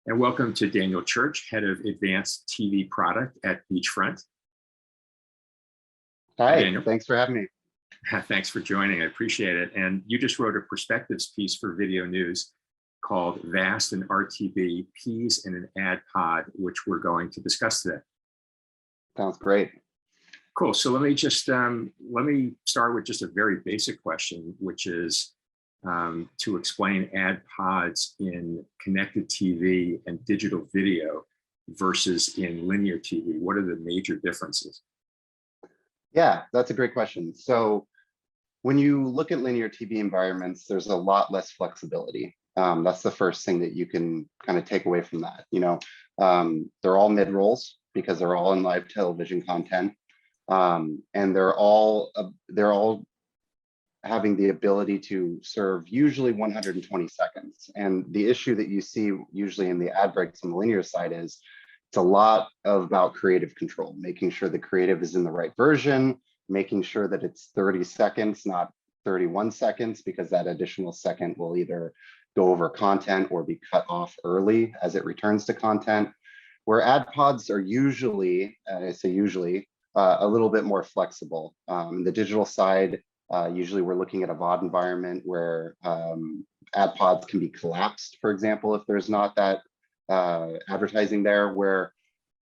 And welcome to Daniel Church, Head of Advanced TV Product at Beachfront. Hi, Daniel. Thanks for having me. Thanks for joining, I appreciate it. And you just wrote a perspectives piece for VideoNuze called VAST and RTB, Peas in an Ad Pod, which we're going to discuss today. Sounds great. Cool, so let me start with just a very basic question, which is to explain ad pods in connected TV and digital video versus in linear TV. What are the major differences? Yeah, that's a great question. So when you look at linear TV environments, there's a lot less flexibility. That's the first thing that you can kind of take away from that. They're all mid-rolls because they're all in live television content, and they're all having the ability to serve usually 120 seconds. And the issue that you see usually in the ad breaks on the linear side is it's a lot about creative control, making sure the creative is in the right version, making sure that it's 30 seconds, not 31 seconds, because that additional second will either go over content or be cut off early as it returns to content. Where ad pods are usually, I say usually, a little bit more flexible. The digital side, usually we're looking at a VOD environment where ad pods can be collapsed, for example, if there's not that advertising there, where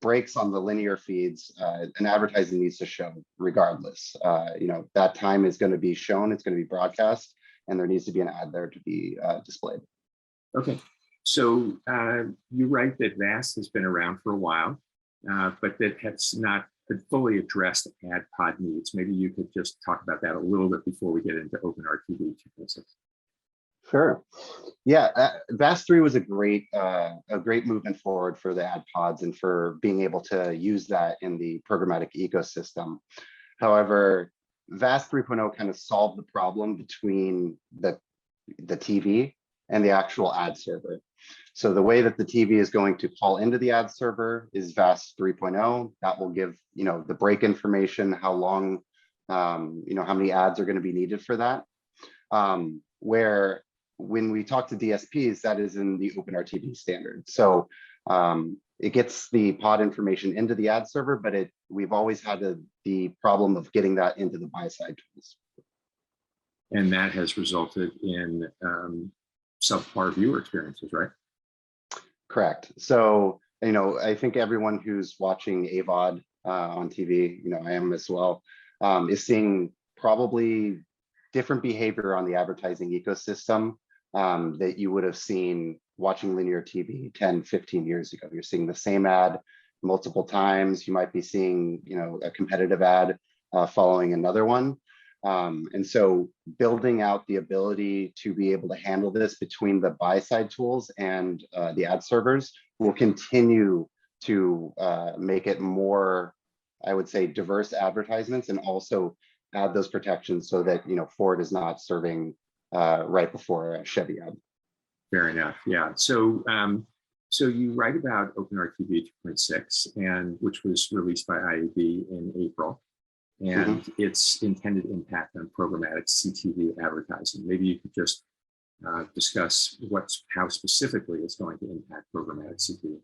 breaks on the linear feeds, and advertising needs to show regardless. That time is going to be shown, it's going to be broadcast, and there needs to be an ad there to be displayed. Okay, so you write that VAST has been around for a while, but that has not fully addressed ad pod needs. Maybe you could just talk about that a little bit before we get into openRTB 2.6. Sure. Yeah, VAST 3 was a great movement forward for the ad pods and for being able to use that in the programmatic ecosystem. However, VAST 3.0 kind of solved the problem between the TV and the actual ad server. So the way that the TV is going to call into the ad server is VAST 3.0. That will give the break information, how long, how many ads are going to be needed for that. Where when we talk to DSPs, that is in the openRTB standard. So it gets the pod information into the ad server, but we've always had the problem of getting that into the buy-side tools. And that has resulted in subpar viewer experiences, right? Correct. So, I think everyone who's watching AVOD on TV, I am as well, is seeing probably different behavior on the advertising ecosystem that you would have seen watching linear TV 10, 15 years ago. You're seeing the same ad multiple times. You might be seeing, a competitive ad following another one. And so building out the ability to be able to handle this between the buy-side tools and the ad servers will continue to make it more, I would say, diverse advertisements, and also add those protections so that Ford is not serving right before a Chevy ad. Fair enough. Yeah. So so you write about openRTB 2.6, and which was released by IAB in April, and its intended impact on programmatic CTV advertising. Maybe you could just discuss how specifically it's going to impact programmatic CTV.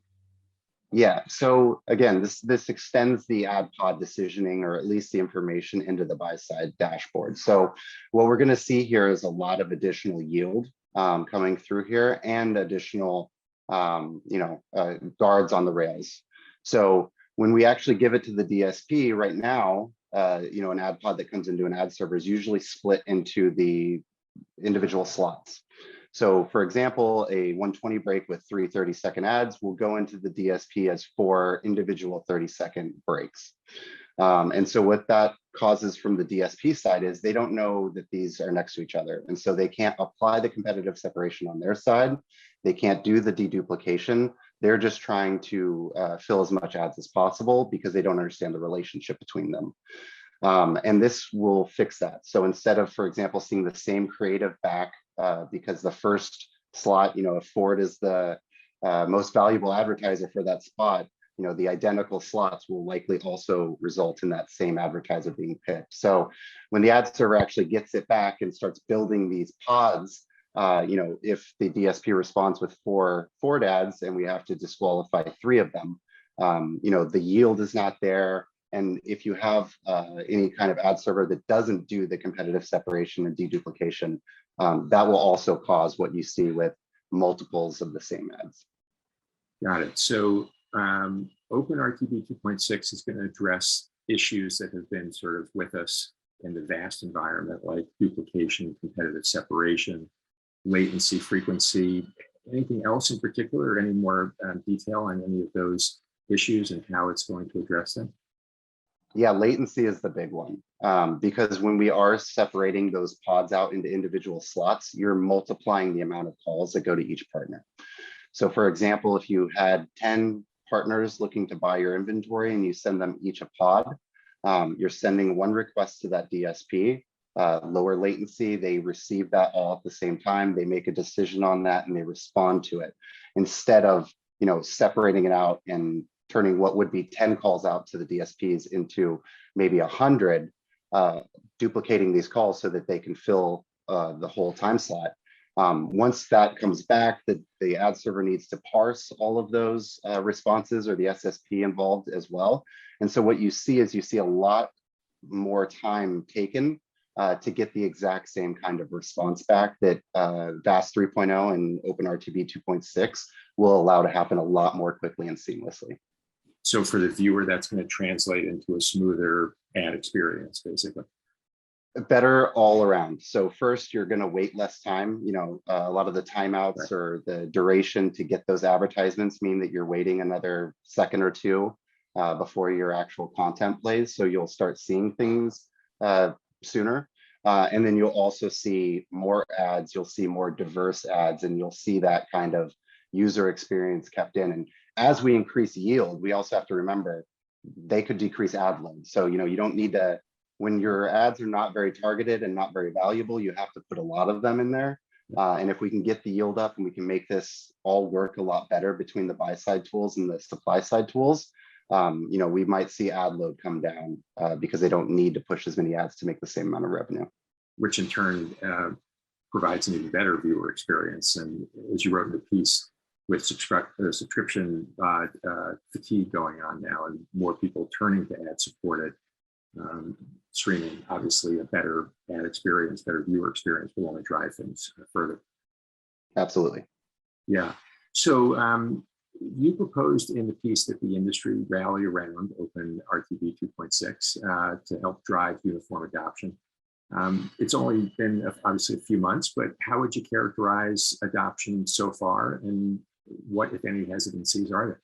Yeah, so again, this extends the ad pod decisioning, or at least the information, into the buy-side dashboard. So what we're going to see here is a lot of additional yield coming through here, and additional guards on the rails. So when we actually give it to the DSP right now, an ad pod that comes into an ad server is usually split into the individual slots. So for example, a 120 break with 3 30-second ads will go into the DSP as 4 individual 30-second breaks. And so what that causes from the DSP side is they don't know that these are next to each other. And so they can't apply the competitive separation on their side. They can't do the deduplication. They're just trying to fill as much ads as possible because they don't understand the relationship between them. And this will fix that. So instead of, for example, seeing the same creative back, because the first slot, if Ford is the most valuable advertiser for that spot, the identical slots will likely also result in that same advertiser being picked. So when the ad server actually gets it back and starts building these pods, if the DSP responds with four forward ads and we have to disqualify 3 of them, the yield is not there. And if you have any kind of ad server that doesn't do the competitive separation and deduplication, that will also cause what you see with multiples of the same ads. Got it. So openRTB 2.6 is going to address issues that have been sort of with us in the vast environment, like duplication, competitive separation, latency, frequency. Anything else in particular, or any more detail on any of those issues and how it's going to address them? Yeah, latency is the big one, because when we are separating those pods out into individual slots, you're multiplying the amount of calls that go to each partner. So for example, if you had 10 partners looking to buy your inventory and you send them each a pod, you're sending one request to that DSP, lower latency, they receive that all at the same time, they make a decision on that and they respond to it, instead of separating it out and turning what would be 10 calls out to the DSPs into maybe 100, duplicating these calls so that they can fill the whole time slot. Once that comes back, the ad server needs to parse all of those responses, or the SSP involved as well. And so what you see is a lot more time taken to get the exact same kind of response back that VAST 3.0 and openRTB 2.6 will allow to happen a lot more quickly and seamlessly. So for the viewer, that's going to translate into a smoother ad experience, basically. Better all around. So first, you're going to wait less time. A lot of the timeouts, Right, or the duration to get those advertisements mean that you're waiting another second or two before your actual content plays. So you'll start seeing things sooner. And then you'll also see more ads, you'll see more diverse ads, and you'll see that kind of user experience kept in. And as we increase yield, we also have to remember they could decrease ad load. So, you don't need to, when your ads are not very targeted and not very valuable, you have to put a lot of them in there. And if we can get the yield up and we can make this all work a lot better between the buy side tools and the supply side tools, we might see ad load come down because they don't need to push as many ads to make the same amount of revenue. which in turn provides an even better viewer experience. And as you wrote in the piece, with subscription fatigue going on now and more people turning to ad-supported streaming, obviously a better ad experience, better viewer experience will only drive things further. Absolutely. Yeah. So you proposed in the piece that the industry rally around openRTB 2.6 to help drive uniform adoption. It's only been obviously a few months, but how would you characterize adoption so far, and what, if any, hesitancies are there?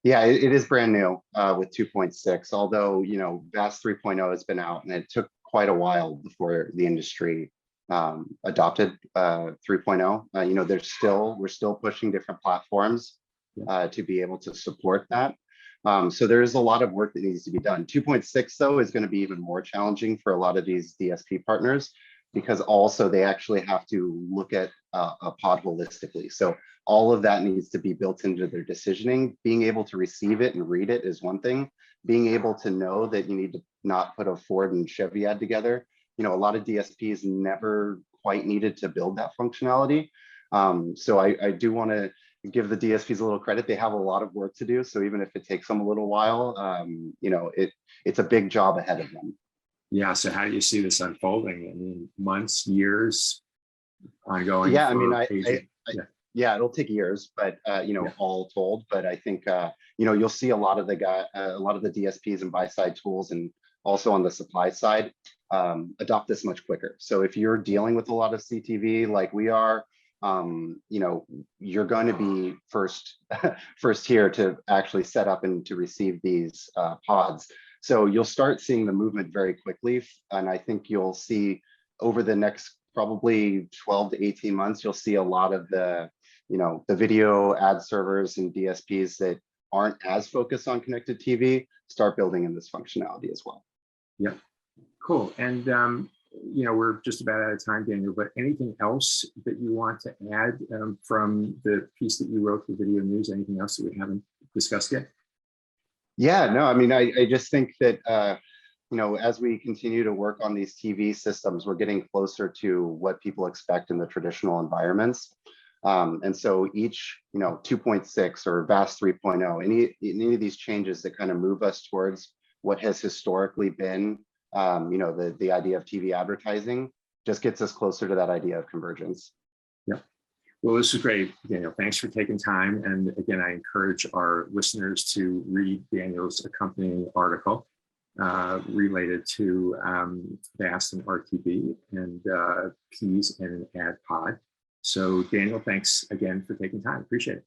Yeah, it is brand new with 2.6, although, VAST 3.0 has been out and it took quite a while before the industry adopted 3.0. We're still pushing different platforms to be able to support that. So there's a lot of work that needs to be done. 2.6, though, is going to be even more challenging for a lot of these DSP partners, because also they actually have to look at a pod holistically. So all of that needs to be built into their decisioning. Being able to receive it and read it is one thing. Being able to know that you need to not put a Ford and Chevy ad together. A lot of DSPs never quite needed to build that functionality. So I do want to give the DSPs a little credit. They have a lot of work to do. So even if it takes them a little while, it's a big job ahead of them. Yeah. So how do you see this unfolding? I mean, months, years, ongoing? Yeah, I mean, yeah, it'll take years, but all told. But I think you'll see a lot of the DSPs and buy side tools, and also on the supply side, adopt this much quicker. So if you're dealing with a lot of CTV like we are, you're going to be first here to actually set up and to receive these pods. So you'll start seeing the movement very quickly, and I think you'll see over the next probably 12 to 18 months, you'll see a lot of the video ad servers and DSPs that aren't as focused on connected TV start building in this functionality as well. Yeah, cool. And we're just about out of time, Daniel, but anything else that you want to add from the piece that you wrote for VideoNuze? Anything else that we haven't discussed yet? Yeah, no, I mean, I just think that as we continue to work on these TV systems, we're getting closer to what people expect in the traditional environments. And so each, 2.6 or VAST 3.0, any of these changes that kind of move us towards what has historically been, the idea of TV advertising just gets us closer to that idea of convergence. Yeah. Well, this is great, Daniel. Thanks for taking time. And again, I encourage our listeners to read Daniel's accompanying article related to VAST and RTB and Ps and an ad pod. So Daniel, thanks again for taking time. Appreciate it.